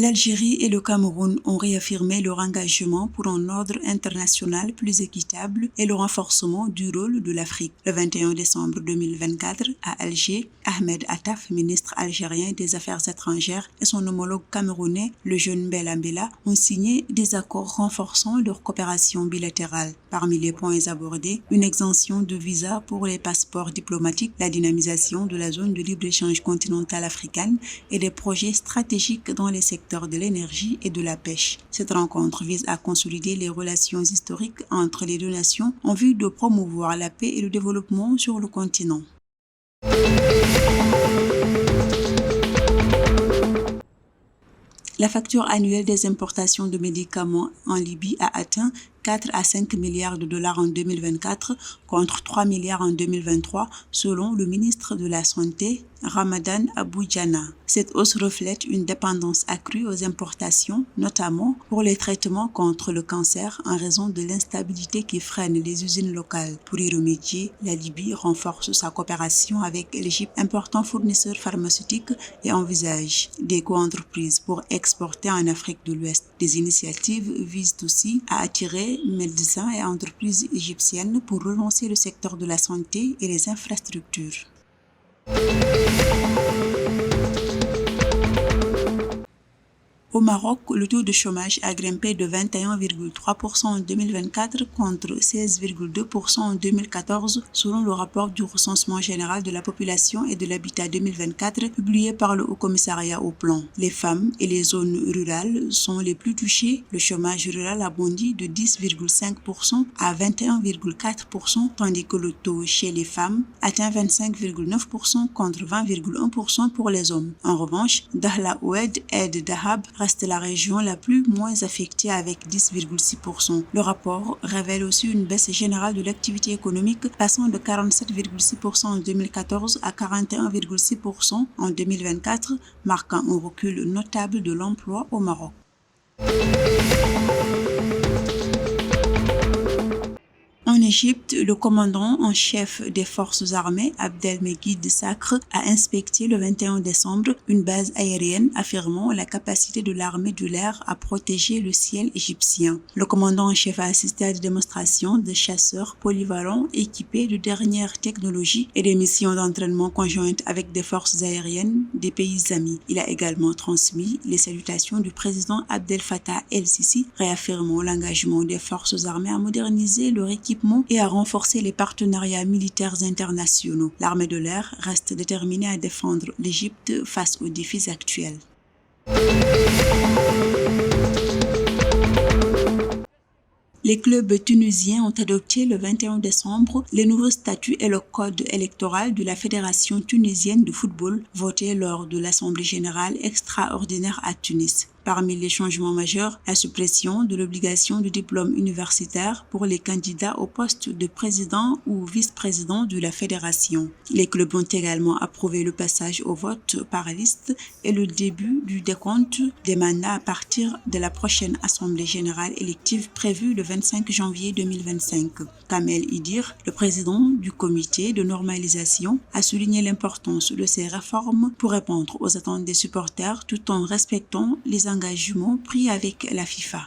L'Algérie et le Cameroun ont réaffirmé leur engagement pour un ordre international plus équitable et le renforcement du rôle de l'Afrique. Le 21 décembre 2024, à Alger, Ahmed Attaf, ministre algérien des Affaires étrangères, et son homologue camerounais, le jeune Mbella Mbella, ont signé des accords renforçant leur coopération bilatérale. Parmi les points abordés, une exemption de visa pour les passeports diplomatiques, la dynamisation de la zone de libre-échange continentale africaine et des projets stratégiques dans les secteurs de l'énergie et de la pêche. Cette rencontre vise à consolider les relations historiques entre les deux nations en vue de promouvoir la paix et le développement sur le continent. La facture annuelle des importations de médicaments en Libye a atteint 4 à 5 milliards de dollars en 2024 contre 3 milliards en 2023 selon le ministre de la Santé, Ramadan Aboudjana. Cette hausse reflète une dépendance accrue aux importations, notamment pour les traitements contre le cancer en raison de l'instabilité qui freine les usines locales. Pour y remédier, la Libye renforce sa coopération avec l'Égypte, important fournisseur pharmaceutique, et envisage des co-entreprises pour exporter en Afrique de l'Ouest. Des initiatives visent aussi à attirer médecins et entreprises égyptiennes pour relancer le secteur de la santé et les infrastructures. Au Maroc, le taux de chômage a grimpé de 21,3% en 2024 contre 16,2% en 2014 selon le rapport du recensement général de la population et de l'habitat 2024 publié par le Haut Commissariat au Plan. Les femmes et les zones rurales sont les plus touchées. Le chômage rural a bondi de 10,5% à 21,4% tandis que le taux chez les femmes atteint 25,9% contre 20,1% pour les hommes. En revanche, Dakhla Oued et Dahab reste la région la moins affectée avec 10,6%. Le rapport révèle aussi une baisse générale de l'activité économique passant de 47,6% en 2014 à 41,6% en 2024, marquant un recul notable de l'emploi au Maroc. En Égypte, le commandant en chef des forces armées, Abdelmegid Sakr, a inspecté le 21 décembre une base aérienne affirmant la capacité de l'armée de l'air à protéger le ciel égyptien. Le commandant en chef a assisté à des démonstrations de chasseurs polyvalents équipés de dernières technologies et des missions d'entraînement conjointes avec des forces aériennes des pays amis. Il a également transmis les salutations du président Abdel Fattah el-Sisi, réaffirmant l'engagement des forces armées à moderniser leur équipement et à renforcer les partenariats militaires internationaux. L'armée de l'air reste déterminée à défendre l'Égypte face aux défis actuels. Les clubs tunisiens ont adopté le 21 décembre les nouveaux statuts et le code électoral de la Fédération tunisienne de football votés lors de l'Assemblée générale extraordinaire à Tunis. Parmi les changements majeurs, la suppression de l'obligation de diplôme universitaire pour les candidats au poste de président ou vice-président de la fédération. Les clubs ont également approuvé le passage au vote par liste et le début du décompte des mandats à partir de la prochaine Assemblée générale élective prévue le 25 janvier 2025. Kamel Idir, le président du comité de normalisation, a souligné l'importance de ces réformes pour répondre aux attentes des supporters tout en respectant les engagements pris avec la FIFA.